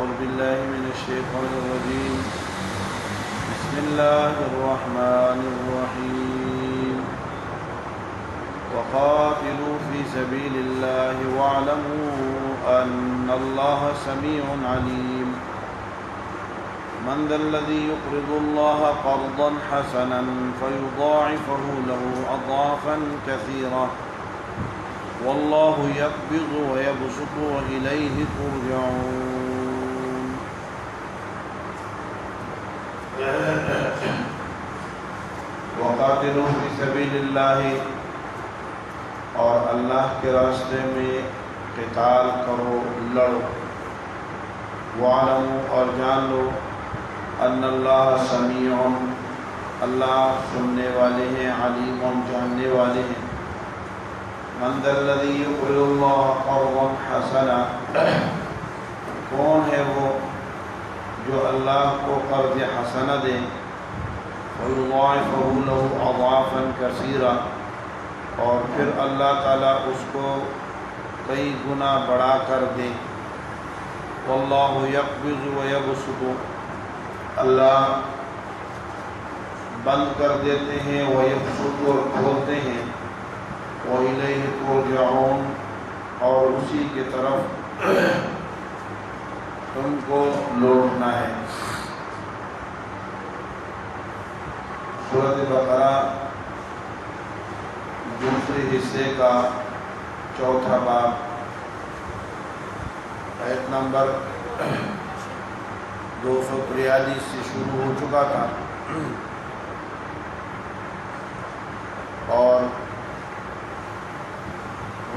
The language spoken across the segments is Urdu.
أعوذ بالله من الشيطان الرجيم. بسم الله الرحمن الرحيم. وقاتلوا في سبيل الله واعلموا أن الله سميع عليم. من ذا الذي يقرض الله قرضا حسنا فيضاعفه له أضعافا كثيرة والله يقبض ويبسط وإليه ترجعون. وقاتلوا في سبيل الله، اور اللہ کے راستے میں قتال کرو، لڑو. وَاعْلَمُوا، اور جان لو، ان اللہ سمیع، اللہ سننے والے ہیں، علیم، جاننے والے ہیں. من ذا الذی یقرض اللہ قرضا حسنا، کون ہے وہ جو اللہ کو قرض حسنہ دے، وَيُضَاعِفَهُ لَهُ أَضْعَافًا كَثِيرًا، اور پھر اللہ تعالیٰ اس کو کئی گنا بڑھا کر دے. واللہ یقبض ویبسط، اللہ بند کر دیتے ہیں، ویبسط، اور کھولتے ہیں. وَإِلَيْهِ تُرْجَعُونَ، اور اسی کی طرف تم کو لوٹنا ہے. سورۃ بقرہ دوسرے حصے کا چوتھا باب، آیت نمبر 243 سے شروع ہو چکا تھا، اور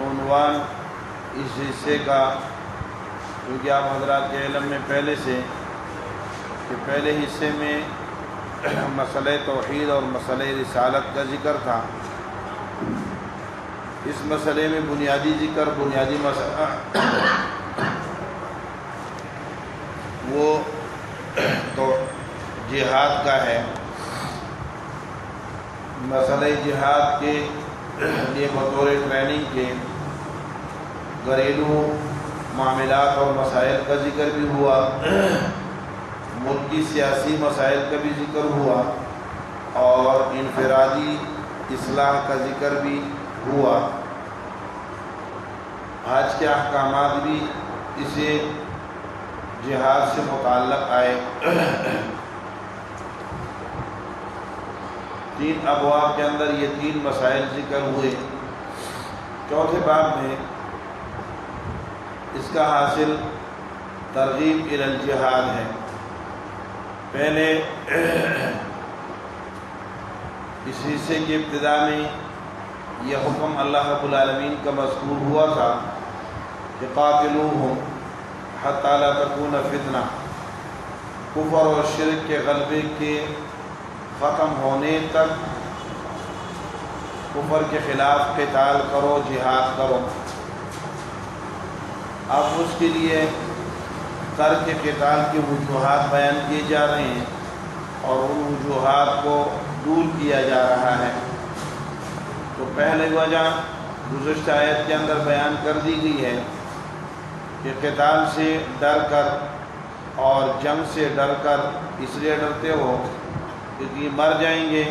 عنوان اس حصے کا، کیونکہ آپ حضرات کے علم میں پہلے سے کہ پہلے حصے میں مسئلہ توحید اور مسئلہ رسالت کا ذکر تھا. اس مسئلے میں بنیادی ذکر، بنیادی مسئلہ وہ تو جہاد کا ہے. مسئلہ جہاد کے لیے بطور ٹریننگ کے گھریلو معاملات اور مسائل کا ذکر بھی ہوا، ملکی سیاسی مسائل کا بھی ذکر ہوا، اور انفرادی اصلاح کا ذکر بھی ہوا. آج کے احکامات بھی اسے جہاد سے متعلق آئے. 3 ابواب کے اندر یہ 3 مسائل ذکر ہوئے. چوتھے باب میں اس کا حاصل ترغیب الی الجہاد ہے. پہلے اس حصے کی ابتدا میں یہ حکم اللہ رب العالمین کا مذکور ہوا تھا کہ قاتلوہم حتی لا تکون فتنہ، کفر اور شرک کے غلبے کے ختم ہونے تک کفر کے خلاف قتال کرو، جہاد کرو. اب اس کے لیے ترک قتال کی وجوہات بیان کیے جا رہے ہیں، اور ان وجوہات کو دور کیا جا رہا ہے. تو پہلے وجہ گزشتہ آیت کے اندر بیان کر دی گئی ہے کہ قتال سے ڈر کر اور جنگ سے ڈر کر اس لیے ڈرتے ہو کیونکہ مر جائیں گے.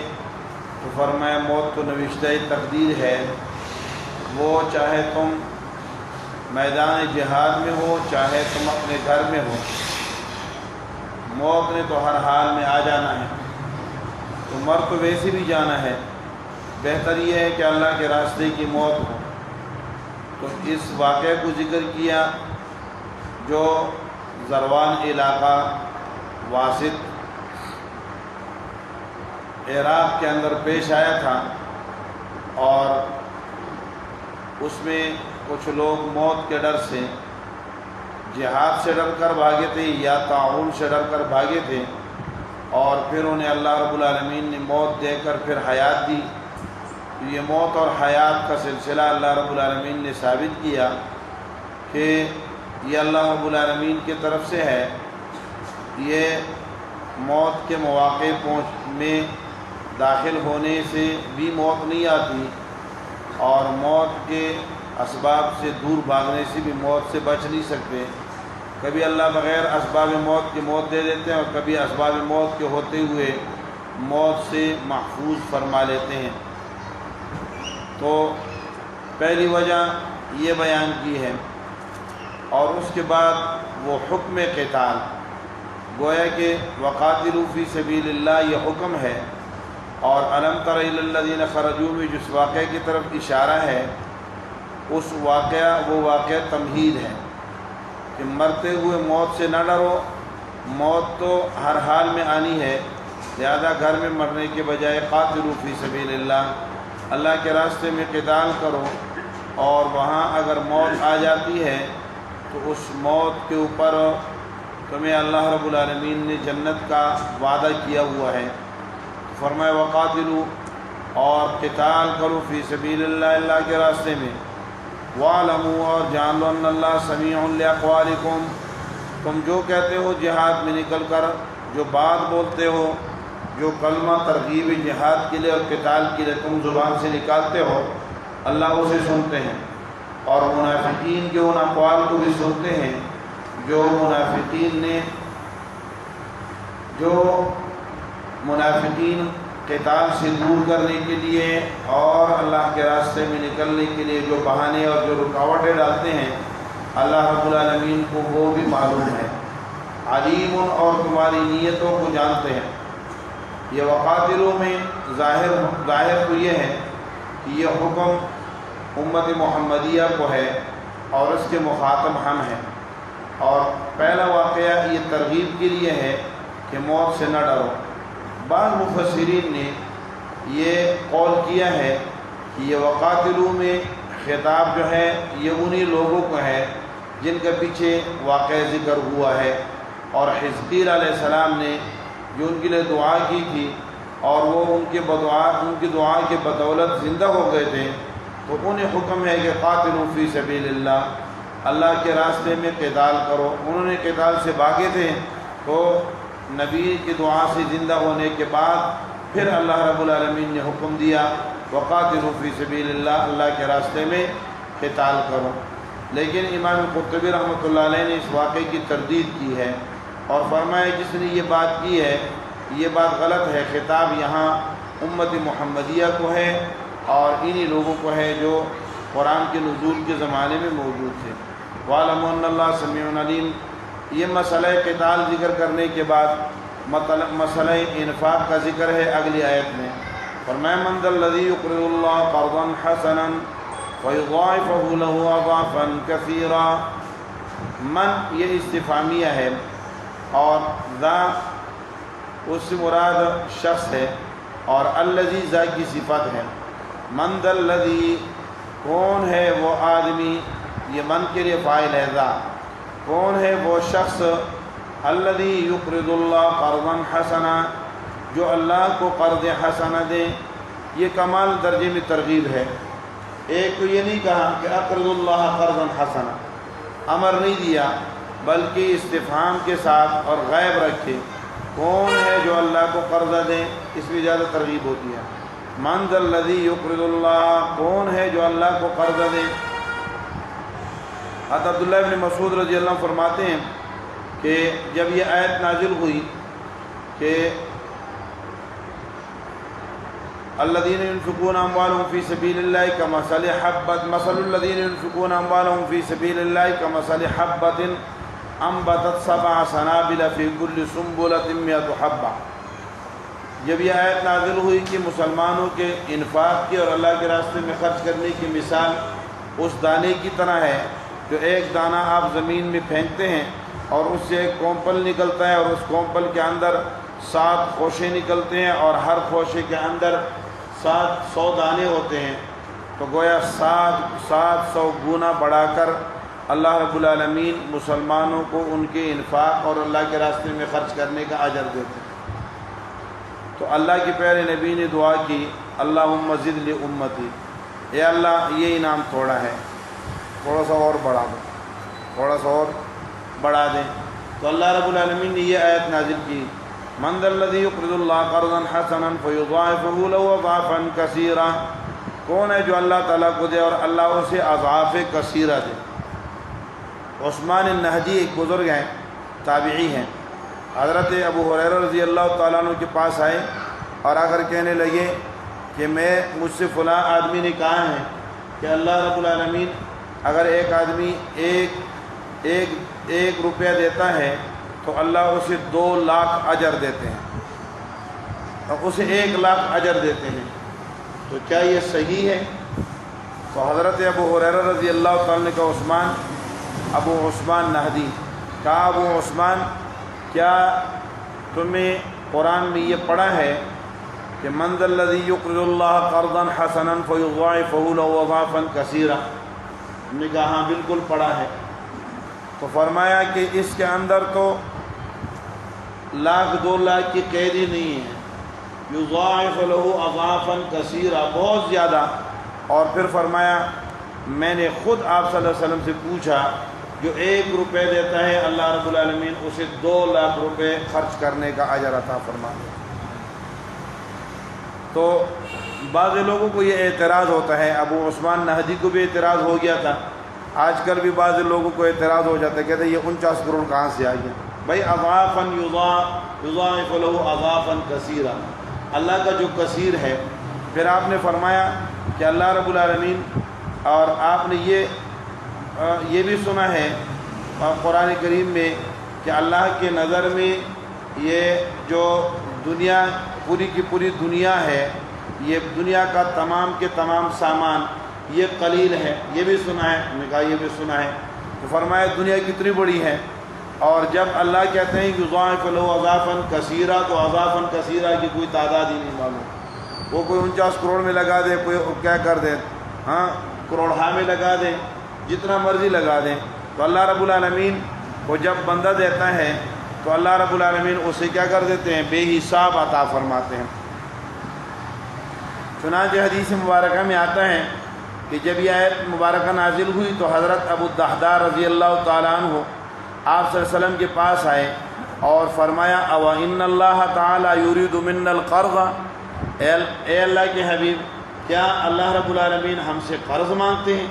تو فرمایا موت تو نوشتہ تقدیر ہے، وہ چاہے تم میدان جہاد میں ہو، چاہے تم اپنے گھر میں ہو، موت نے تو ہر حال میں آ جانا ہے. تو مر تو ویسے بھی جانا ہے، بہتر یہ ہے کہ اللہ کے راستے کی موت ہو. تو اس واقعے کو ذکر کیا جو زروان علاقہ واسط عراق کے اندر پیش آیا تھا، اور اس میں کچھ لوگ موت کے ڈر سے جہاد سے ڈر کر بھاگے تھے یا طاعون سے ڈر کر بھاگے تھے، اور پھر انہیں اللہ رب العالمین نے موت دے کر پھر حیات دی. یہ موت اور حیات کا سلسلہ اللہ رب العالمین نے ثابت کیا کہ یہ اللہ رب العالمین کی طرف سے ہے. یہ موت کے مواقع میں داخل ہونے سے بھی موت نہیں آتی، اور موت کے اسباب سے دور بھاگنے سے بھی موت سے بچ نہیں سکتے. کبھی اللہ بغیر اسباب موت کے موت دے دیتے ہیں اور کبھی اسباب موت کے ہوتے ہوئے موت سے محفوظ فرما لیتے ہیں۔ تو پہلی وجہ یہ بیان کی ہے، اور اس کے بعد وہ حکم قتال، گویا کہ وقاتلوا فی سبیل اللہ یہ حکم ہے، اور الم تر الی الذین خرجوا میں جس واقعے کی طرف اشارہ ہے، اس وہ واقعہ تمہید ہے کہ مرتے ہوئے موت سے نہ ڈرو، موت تو ہر حال میں آنی ہے، لہذا گھر میں مرنے کے بجائے قاتلوا فی سبیل اللہ، اللہ کے راستے میں قتال کرو، اور وہاں اگر موت آ جاتی ہے تو اس موت کے اوپر تمہیں اللہ رب العالمین نے جنت کا وعدہ کیا ہوا ہے۔ فرمائے وقاتلوا، اور قتال کرو فی سبیل اللہ، اللہ کے راستے میں، وَاعْلَمُوا، اور جان لو ان اللہ سمیع لِأَقْوَالِكُمْ، تم جو کہتے ہو جہاد میں نکل کر، جو بات بولتے ہو، جو کلمہ ترغیب جہاد کے لیے اور قتال کے لیے تم زبان سے نکالتے ہو، اللہ اسے سنتے ہیں، اور منافقین کے ان اقوال کو بھی سنتے ہیں جو منافقین قتال سے دور کرنے کے لیے اور اللہ کے راستے میں نکلنے کے لیے جو بہانے اور جو رکاوٹیں ڈالتے ہیں، اللہ رب العالمین کو وہ بھی معلوم ہے، علیم، اور تمہاری نیتوں کو جانتے ہیں۔ یہ وقاتلوں میں ظاہر تو یہ ہے کہ یہ حکم امت محمدیہ کو ہے اور اس کے مخاطب ہم ہیں، اور پہلا واقعہ یہ ترغیب کے لیے ہے کہ موت سے نہ ڈرو۔ بعض مفسرین نے یہ قول کیا ہے کہ یہ وقاتلوں میں خطاب جو ہے یہ انہی لوگوں کو ہے جن کے پیچھے واقعہ ذکر ہوا ہے، اور حزقیل علیہ السلام نے جو ان کے لیے دعا کی تھی اور وہ ان کی دعا کے بدولت زندہ ہو گئے تھے، تو انہیں حکم ہے کہ قاتلوا فی سبیل اللہ، اللہ کے راستے میں قتال کرو۔ انہوں نے قتال سے بھاگے تھے، تو نبی کی دعا سے زندہ ہونے کے بعد پھر اللہ رب العالمین نے حکم دیا وقاتلوا فی سبیل اللہ، اللہ کے راستے میں قتال کرو۔ لیکن امام قرطبی رحمۃ اللہ علیہ نے اس واقعے کی تردید کی ہے اور فرمایا جس نے یہ بات کی ہے یہ بات غلط ہے، خطاب یہاں امت محمدیہ کو ہے اور انہی لوگوں کو ہے جو قرآن کے نزول کے زمانے میں موجود تھے۔ وَاعْلَمُوا أَنَّ اللَّهَ سَمِيعٌ عَلِيمٌ۔ یہ مسئلہ قتال ذکر کرنے کے بعد مسئلہ انفاق کا ذکر ہے اگلی آیت میں، فرمایا مَنْ ذَا الَّذِي يُقْرِضُ اللَّهَ قَرْضًا حَسَنًا فَيُضَاعِفَهُ لَهُ أَضْعَافًا كَثِيرًا۔ من یہ استفہامیہ ہے، اور ذا اس سے مراد شخص ہے، اور الذی ذا کی صفت ہے۔ من ذا الذی کون ہے وہ آدمی، یہ من کے لیے فاعل ہے، ذا کون ہے وہ شخص، الذی یقرض اللہ قرضا حسنا، جو اللہ کو قرض حسنا دے۔ یہ کمال درجے میں ترغیب ہے۔ ایک تو یہ نہیں کہا کہ اقرض اللہ قرضا حسنا، امر نہیں دیا، بلکہ استفہام کے ساتھ اور غیب رکھے کون ہے جو اللہ کو قرضہ دے، اس میں زیادہ ترغیب ہوتی ہے۔ من ذا الذی یقرض اللہ، کون ہے جو اللہ کو قرضہ دے۔ حضرت عبداللہ ابن مسعود رضی اللہ عنہ فرماتے ہیں کہ جب یہ آیت نازل ہوئی کہ الذین ينفقون اموالهم فی سبیل اللہ کمثل حبۃ، مثل الذین ينفقون اموالهم فی سبیل اللہ کمثل حبۃ انبتت 7 سنابل فی کل سنبلۃ 100 حبۃ۔ جب یہ آیت نازل ہوئی کہ مسلمانوں کے انفاق کی اور اللہ کے راستے میں خرچ کرنے کی مثال اس دانے کی طرح ہے جو ایک دانہ آپ زمین میں پھینکتے ہیں اور اس سے ایک کومپل نکلتا ہے، اور اس کومپل کے اندر 7 خوشے نکلتے ہیں، اور ہر خوشے کے اندر 700 دانے ہوتے ہیں، تو گویا 700 گنا بڑھا کر اللہ رب العالمین مسلمانوں کو ان کے انفاق اور اللہ کے راستے میں خرچ کرنے کا اجر دیتے ہیں۔ تو اللہ کے پیارے نبی نے دعا کی اللہم زد لی امتی، اے اللہ یہ انعام تھوڑا ہے، تھوڑا سا اور بڑھا دیں، تھوڑا سا اور بڑھا دیں۔ تو اللہ رب العالمین نے یہ آیت نازل کی من ذا الذی یقرض اللہ قرضا حسنا فیضاعفہ لہ اضعافا کثیرا، کون ہے جو اللہ تعالیٰ کو دے اور اللہ اسے اضعاف کثیرہ دے۔ عثمان النہدی ایک بزرگ ہیں، تابعی ہیں، حضرت ابو ہریرہ رضی اللہ تعالیٰ عنہ کے پاس آئے اور آ کر کہنے لگے کہ مجھ سے فلاں آدمی نے کہا ہے کہ اللہ رب العالمین اگر ایک آدمی ایک روپیہ دیتا ہے تو اللہ اسے 2 لاکھ اجر دیتے ہیں، اور اسے 1 لاکھ اجر دیتے ہیں، تو کیا یہ صحیح ہے؟ تو حضرت ابو ہریرہ رضی اللہ تعالیٰ نے کہا ابو عثمان نہدی، کہا ابو عثمان کیا تم نے قرآن میں یہ پڑھا ہے کہ من ذا الذی یقرض اللہ قرضا حسنا فیضاعفہ لہ اضعافا کثیرا؟ ہم نے کہا ہاں بالکل پڑھا ہے۔ تو فرمایا کہ اس کے اندر تو 1,00,000 2 لاکھ کی قید ہی نہیں ہے، یضاعف لہ اضعافا کثیرا، بہت زیادہ۔ اور پھر فرمایا میں نے خود آپ صلی اللہ علیہ وسلم سے پوچھا جو 1 روپے دیتا ہے اللہ رب العالمین اسے 2 لاکھ روپے خرچ کرنے کا اجر عطا فرماتے ہیں۔ تو بعض لوگوں کو یہ اعتراض ہوتا ہے، ابو عثمان نہدی کو بھی اعتراض ہو گیا تھا، آج کل بھی بعض لوگوں کو اعتراض ہو جاتا ہے، کہتے ہیں یہ 49 کروڑ کہاں سے آئی ہے؟ بھائی اضعافا یضاعف لہ اضعافا کثیرا، اللہ کا جو کثیر ہے۔ پھر آپ نے فرمایا کہ اللہ رب العالمین، اور آپ نے یہ بھی سنا ہے قرآن کریم میں کہ اللہ کے نظر میں یہ جو دنیا پوری کی پوری دنیا ہے، یہ دنیا کا تمام کے تمام سامان یہ قلیل ہے، یہ بھی سنا ہے؟ ہم نے کہا یہ بھی سنا ہے۔ تو فرمایا دنیا کتنی بڑی ہے، اور جب اللہ کہتے ہیں یضاعف لہ اضعافا کثیرا، تو اضعافا کثیرا کی کوئی تعداد ہی نہیں معلوم، وہ کوئی 49 کروڑ میں لگا دے، کوئی کیا کر دے، ہاں کروڑہا میں لگا دیں، جتنا مرضی لگا دیں، تو اللہ رب العالمین کو جب بندہ دیتا ہے تو اللہ رب العالمین اسے کیا کر دیتے ہیں؟ بے حساب عطا فرماتے ہیں۔ چنانچہ حدیث مبارکہ میں آتا ہے کہ جب یہ آیت مبارکہ نازل ہوئی تو حضرت ابو الدحداء رضی اللہ تعالیٰ عنہ آپ صلی اللہ علیہ وسلم کے پاس آئے اور فرمایا او ان اللہ تعالیٰ یرید منا القرض، اے اللہ کے حبیب کیا اللہ رب العالمین ہم سے قرض مانگتے ہیں؟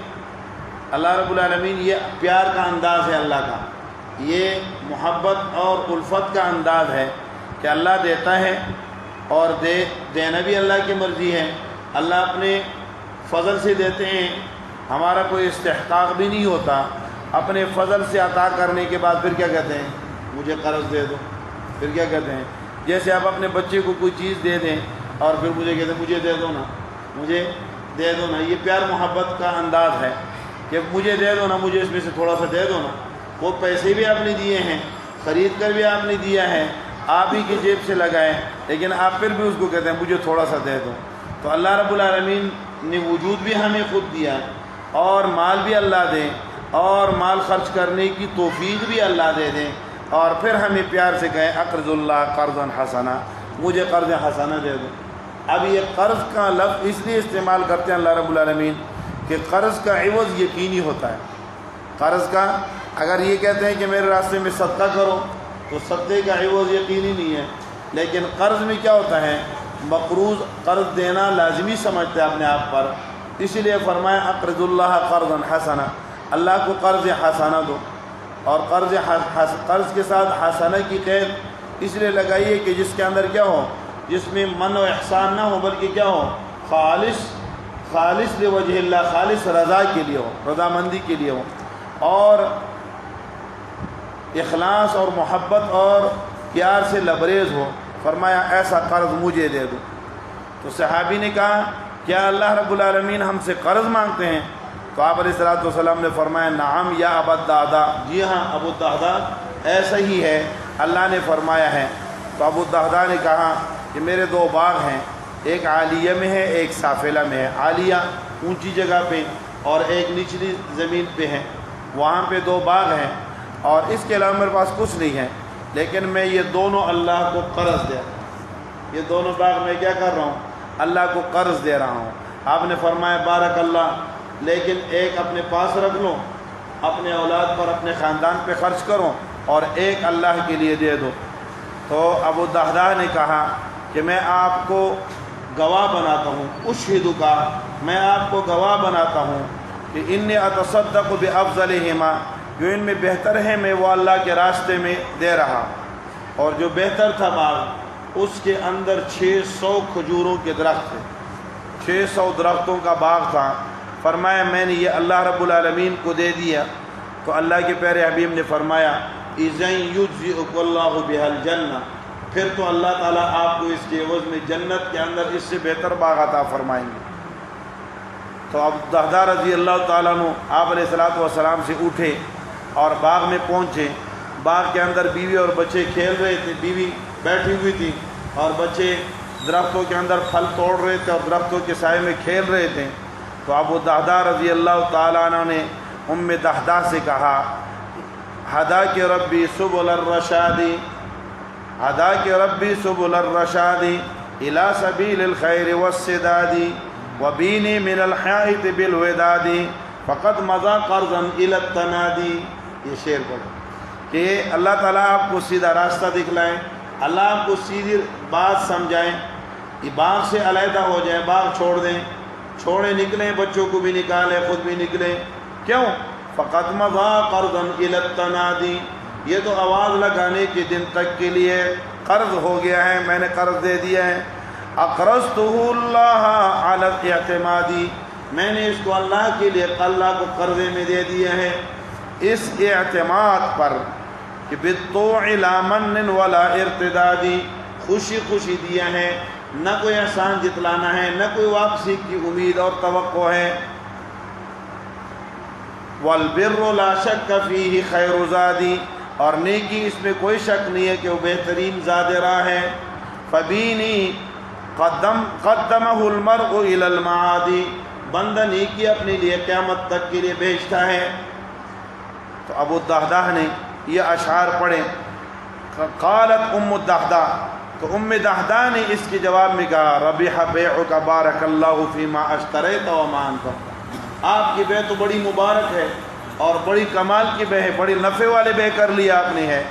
اللہ رب العالمین، یہ پیار کا انداز ہے اللہ کا، یہ محبت اور الفت کا انداز ہے کہ اللہ دیتا ہے اور دینا بھی اللہ کی مرضی ہے، اللہ اپنے فضل سے دیتے ہیں، ہمارا کوئی استحقاق بھی نہیں ہوتا، اپنے فضل سے عطا کرنے کے بعد پھر کیا کہتے ہیں؟ مجھے قرض دے دو۔ پھر کیا کہتے ہیں؟ جیسے آپ اپنے بچے کو کوئی چیز دے دیں اور پھر مجھے کہتے ہیں مجھے دے دو نا، مجھے دے دو نا، یہ پیار محبت کا انداز ہے کہ مجھے دے دو نا، مجھے اس میں سے تھوڑا سا دے دو نا۔ وہ پیسے بھی آپ نے دیے ہیں، خرید کر بھی آپ نے دیا ہے، آپ ہی کی جیب سے لگائے، لیکن آپ پھر بھی اس کو کہتے ہیں مجھے تھوڑا سا دے دو۔ تو اللہ رب العالمین نے وجود بھی ہمیں خود دیا اور مال بھی اللہ دے اور مال خرچ کرنے کی توفیق بھی اللہ دے دیں، اور پھر ہمیں پیار سے کہیں اقرض اللہ قرضا حسنا، مجھے قرض حسنہ دے دو۔ اب یہ قرض کا لفظ اس لیے استعمال کرتے ہیں اللہ رب العالمین کہ قرض کا عوض یقینی ہوتا ہے۔ قرض کا اگر یہ کہتے ہیں کہ میرے راستے میں صدقہ کرو تو صدقے کا عوض یقینی نہیں ہے، لیکن قرض میں کیا ہوتا ہے؟ مقروض قرض دینا لازمی سمجھتے ہیں اپنے آپ پر، اسی لیے فرمایا اقرض اللہ قرضا حسنا، اللہ کو قرض حسنہ دو۔ اور قرض کے ساتھ حسنہ کی قید اس لیے لگائیے کہ جس کے اندر کیا ہو، جس میں من و احسان نہ ہو بلکہ کیا ہو، خالص لوجہ اللہ، خالص رضا کے لیے ہو، رضامندی کے لیے ہو، اور اخلاص اور محبت اور پیار سے لبریز ہو۔ فرمایا ایسا قرض مجھے دے دو۔ تو صحابی نے کہا کیا اللہ رب العالمین ہم سے قرض مانگتے ہیں؟ تو آپ علیہ الصلوۃ والسلام نے فرمایا نعم یا ابا الدحداء، جی ہاں ابو الدحداء ایسا ہی ہے، اللہ نے فرمایا ہے۔ تو ابو الدحداء نے کہا کہ میرے 2 باغ ہیں، ایک عالیہ میں ہے ایک سافلہ میں ہے، عالیہ اونچی جگہ پہ اور ایک نچلی زمین پہ ہے، وہاں پہ 2 باغ ہیں، اور اس کے علاوہ میرے پاس کچھ نہیں ہے، لیکن میں یہ دونوں اللہ کو قرض دے، یہ دونوں باغ میں کیا کر رہا ہوں؟ اللہ کو قرض دے رہا ہوں۔ آپ نے فرمایا بارک اللہ، لیکن ایک اپنے پاس رکھ لو، اپنے اولاد پر اپنے خاندان پہ خرچ کرو، اور ایک اللہ کے لیے دے دو۔ تو ابو الدحداء نے کہا کہ میں آپ کو گواہ بناتا ہوں، اشہدو کا، میں آپ کو گواہ بناتا ہوں کہ انی اتصدق بافضلہما، جو ان میں بہتر ہے میں وہ اللہ کے راستے میں دے رہا. اور جو بہتر تھا باغ اس کے اندر 600 کھجوروں کے درخت تھے، 600 درختوں کا باغ تھا. فرمایا میں نے یہ اللہ رب العالمین کو دے دیا. تو اللہ کے پیارے حبیب نے فرمایا اِذًا يُجْزِئُكَ اللَّهُ بِهَا الْجَنَّةَ، پھر تو اللہ تعالیٰ آپ کو اس کے عوض میں جنت کے اندر اس سے بہتر باغ عطا فرمائیں گے. تو ابو الدحداء رضی اللہ تعالیٰ عنہ آپ علیہ الصلوۃ والسلام سے اٹھے اور باغ میں پہنچے. باغ کے اندر بیوی اور بچے کھیل رہے تھے. بیوی بیٹھی ہوئی تھی اور بچے درختوں کے اندر پھل توڑ رہے تھے اور درختوں کے سائے میں کھیل رہے تھے. تو ابو الدحداء رضی اللہ تعالیٰ عنہ نے ام دحداء سے کہا ہداک ربی سبل الرشاد، ہداک ربی سبل الرشاد الی سبیل الخیر والسداد وبینی من الحائط بالوداد فقد مضى قرضا الی التنادی. یہ شعر پڑھو کہ اللہ تعالیٰ آپ کو سیدھا راستہ دکھلائیں، اللہ آپ کو سیدھی بات سمجھائیں، یہ باغ سے علیحدہ ہو جائیں، باغ چھوڑ دیں، چھوڑیں نکلیں، بچوں کو بھی نکالیں، خود بھی نکلیں. کیوں؟ فقد مضى قرضا الى التنادی، یہ تو آواز لگانے کے دن تک کے لیے قرض ہو گیا ہے، میں نے قرض دے دیا ہے. اقرضته اللہ علی الاعتمادی، میں نے اس کو اللہ کے لیے اللہ کو قرضے میں دے دیا ہے اس اعتماد پر کہ بالطوع لا من ولا ارتدادی، خوشی خوشی دیا ہے، نہ کوئی احسان جتلانا ہے، نہ کوئی واپسی کی امید اور توقع ہے. والبر لا شک فیہ خیر زادی، اور نیکی اس میں کوئی شک نہیں ہے کہ وہ بہترین زاد راہ ہے. فبینی قدمہ المرء الی المعادی، بندہ نیکی اپنے لیے قیامت تک کے لیے بھیجتا ہے. تو ابو الدحداء نے یہ اشعار پڑھے. قالت ام الدحداء، تو ام دحداء نے اس کے جواب میں کہا ربح بیعک بارک اللہ فیما اشتریت وما انفقت، آپ کی بے تو بڑی مبارک ہے اور بڑی کمال کی بے ہے، بڑی نفع والے بے کر لیا آپ نے ہے،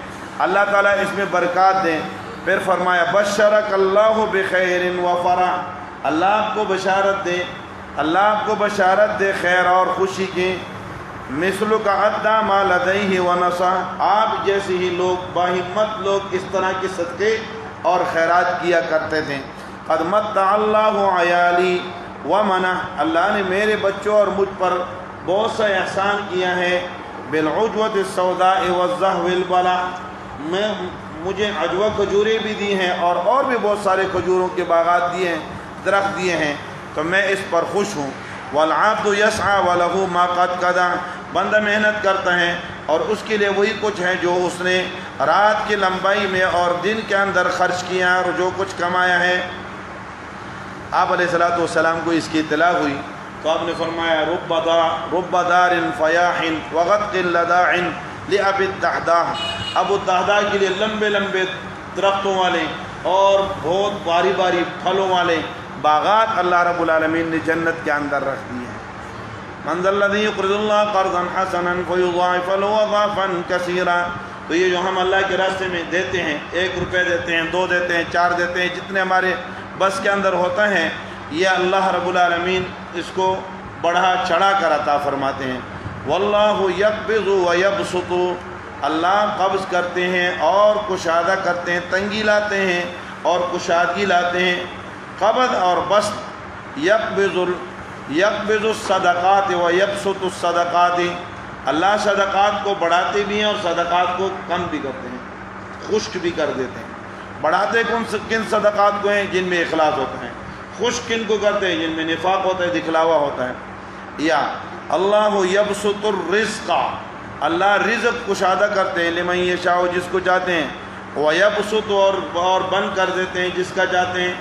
اللہ تعالیٰ اس میں برکات دیں. پھر فرمایا بشرک اللہ بخیر وفرح، اللہ آپ کو بشارت دے، اللہ آپ کو بشارت دے خیر اور خوشی کی. مثلک عدّا ما لدیہ ونصح، آپ جیسے ہی لوگ باہمت لوگ اس طرح کے صدقے اور خیرات کیا کرتے تھے. قد متع اللہ عیالی ومنع، اللہ نے میرے بچوں اور مجھ پر بہت سا احسان کیا ہے. بالعجوۃ السوداء والزہو البلا، مجھے عجوہ کھجوریں بھی دی ہیں اور بھی بہت سارے کھجوروں کے باغات دیے ہیں، درخت دیے ہیں، تو میں اس پر خوش ہوں. والعبد یسعی وله ما قد قدع، بندہ محنت کرتا ہے اور اس کے لیے وہی کچھ ہے جو اس نے رات کی لمبائی میں اور دن کے اندر خرچ کیا اور جو کچھ کمایا ہے. آپ علیہ الصلوۃ والسلام کو اس کی اطلاع ہوئی تو آپ نے فرمایا رب دار فیاح وغط لداع لأبی الدحداء، ابو الدحداء کے لیے لمبے لمبے درختوں والے اور بہت باری باری پھلوں والے باغات اللہ رب العالمین نے جنت کے اندر رکھ دیے ہیں. من ذا الذی یقرض اللہ قرضا حسنا فیضاعف له اضعافا کثیرا، تو یہ جو ہم اللہ کے راستے میں دیتے ہیں، 1 روپے دیتے ہیں، 2 دیتے ہیں، 4 دیتے ہیں، جتنے ہمارے بس کے اندر ہوتا ہے، یہ اللہ رب العالمین اس کو بڑھا چڑھا کر عطا فرماتے ہیں. واللہ یقبض ویبسط، اللہ قبض کرتے ہیں اور کشادہ کرتے ہیں، تنگی لاتے ہیں اور کشادگی لاتے ہیں. قبض اور بسط، یقبض الصدقات ویبسط الصدقات، اللہ صدقات کو بڑھاتے بھی ہیں اور صدقات کو کم بھی کرتے ہیں، خشک بھی کر دیتے ہیں. بڑھاتے کن صدقات کو ہیں؟ جن میں اخلاص ہوتا ہے. خشک کن کو کرتے ہیں؟ جن میں نفاق ہوتا ہے، دکھلاوا ہوتا ہے. یا اللہ یبسط الرزق، اللہ رزق کشادہ کرتے ہیں، لمن یشاء، جس کو چاہتے ہیں، ویبسط اور بند کر دیتے ہیں جس کا چاہتے ہیں.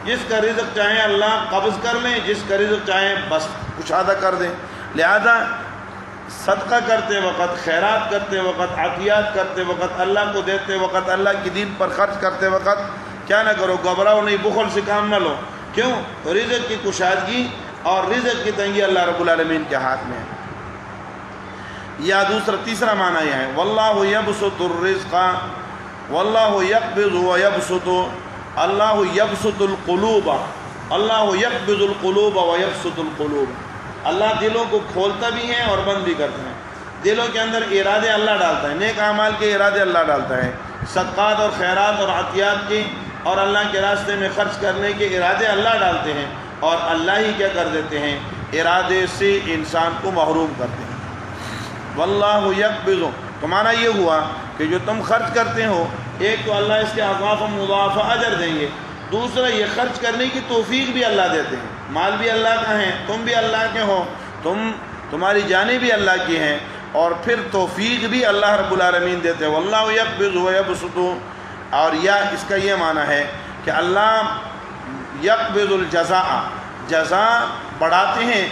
جس کا رزق چاہیں اللہ قبض کر لیں، جس کا رزق چاہیں بس کشادہ کر دیں. لہذا صدقہ کرتے وقت، خیرات کرتے وقت، عطیات کرتے وقت، اللہ کو دیتے وقت، اللہ کی دین پر خرچ کرتے وقت کیا نہ کرو، گھبراؤ نہیں، بخل سے کام نہ لو. کیوں؟ رزق کی کشادگی اور رزق کی تنگی اللہ رب العالمین کے ہاتھ میں ہے. یا تیسرا معنی یہ ہے واللہ یبسط الرزق، واللہ یقبض ویبسط، اللہ یبسط القلوب، اللہ یقبض القلوب ویبسط القلوب، اللہ دلوں کو کھولتا بھی ہے اور بند بھی کرتا ہے. دلوں کے اندر ارادے اللہ ڈالتا ہے، نیک اعمال کے ارادے اللہ ڈالتا ہے، صدقات اور خیرات اور عطیات کے اور اللہ کے راستے میں خرچ کرنے کے ارادے اللہ ڈالتے ہیں، اور اللہ ہی کیا کر دیتے ہیں، ارادے سے انسان کو محروم کرتے ہیں۔ واللہ یقبض، تو معنی یہ ہوا کہ جو تم خرچ کرتے ہو، ایک تو اللہ اس کے اضعاف و مضاعف اجر دیں گے، دوسرا یہ خرچ کرنے کی توفیق بھی اللہ دیتے ہیں۔ مال بھی اللہ کا ہے، تم بھی اللہ کے ہو، تمہاری جانیں بھی اللہ کی ہیں، اور پھر توفیق بھی اللہ رب العالمین دیتے ہیں۔ واللہ یقبض و یبسط، اور یا اس کا یہ معنی ہے کہ اللہ یقبض الجزاء، جزا بڑھاتے ہیں،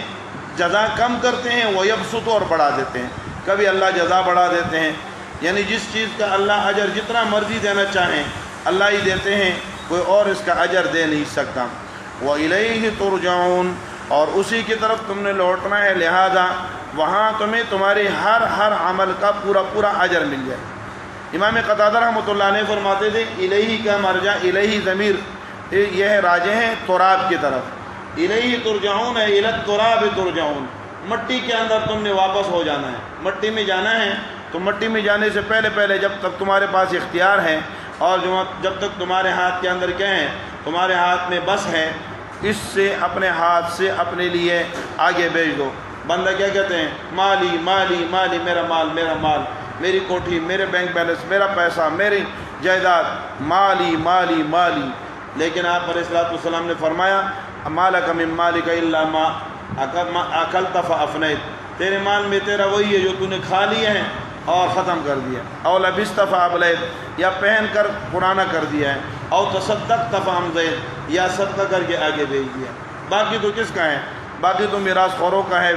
جزا کم کرتے ہیں، وہ یبسط، اور بڑھا دیتے ہیں۔ کبھی اللہ جزا بڑھا دیتے ہیں، یعنی جس چیز کا اللہ اجر جتنا مرضی دینا چاہیں اللہ ہی دیتے ہیں، کوئی اور اس کا اجر دے نہیں سکتا۔ وَإِلَيْهِ تُرْجَعُونَ، اور اسی کی طرف تم نے لوٹنا ہے، لہذا وہاں تمہیں تمہارے ہر عمل کا پورا اجر مل جائے۔ امام قتادہ رحمۃ اللہ علیہ فرماتے تھے الیہ کا مرجع، الیہ ضمیر یہ راجع ہے تراب کی طرف، الیہ ترجعون ہے، الی التراب ترجعون، مٹی کے اندر تم نے واپس ہو جانا ہے، مٹی میں جانا ہے۔ تو مٹی میں جانے سے پہلے جب تک تمہارے پاس اختیار ہے، اور جب تک تمہارے ہاتھ کے اندر کیا ہے، تمہارے ہاتھ میں بس ہے، اس سے اپنے ہاتھ سے اپنے لیے آگے بھیج دو۔ بندہ کیا کہتے ہیں، مالی مالی مالی، میرا مال میرا مال، میری کوٹھی، میرے بینک بیلنس، میرا پیسہ، میری جائیداد، مالی مالی مالی۔ لیکن آپ علیہ الصلوۃ والسلام نے فرمایا مالک من مالک الا ما اکلت فافنیت، تیرے مال میں تیرا وہی ہے جو تو نے کھا لیا ہے اور ختم کر دیا، او لبست فابلیت، یا پہن کر پرانا کر دیا ہے، او تصدقت فامضیت، یا صدقہ کر کے آگے بھیج دیا۔ باقی تو کس کا ہے؟ باقی تو میراث خوروں کا ہے،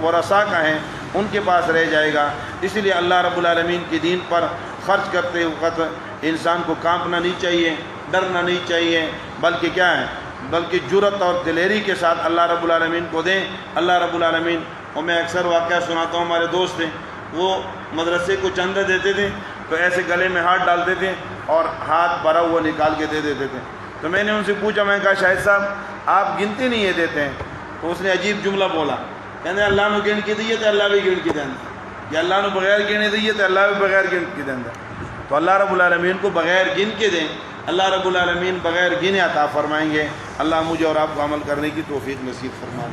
ورثاء کا ہے، ان کے پاس رہ جائے گا۔ اس لیے اللہ رب العالمین کے دین پر خرچ کرتے وقت انسان کو کانپنا نہیں چاہیے، ڈرنا نہیں چاہیے، بلکہ کیا ہے، بلکہ جرأت اور دلیری کے ساتھ اللہ رب العالمین کو دیں۔ اللہ رب العالمین، اور میں اکثر واقعہ سناتا ہوں، ہمارے دوست ہیں، وہ مدرسے کو چندہ دیتے تھے تو ایسے گلے میں ہاتھ ڈالتے تھے اور ہاتھ بھرا ہوا نکال کے دے دیتے تھے۔ تو میں نے ان سے پوچھا، میں نے کہا شاہد صاحب آپ گنتے نہیں یہ دیتے ہیں؟ تو اس نے عجیب جملہ بولا، کہتے ہیں اللہ نے گن کے دیے تو اللہ بھی گن کے دیں، یا اللہ نے بغیر گنے دیے تو اللہ بھی بغیر گن کے دیں۔ تو اللہ رب العالمین کو بغیر گن کے دیں، اللہ رب العالمین بغیر گنے عطا فرمائیں گے۔ اللہ مجھے اور آپ کو عمل کرنے کی توفیق نصیب فرما دے۔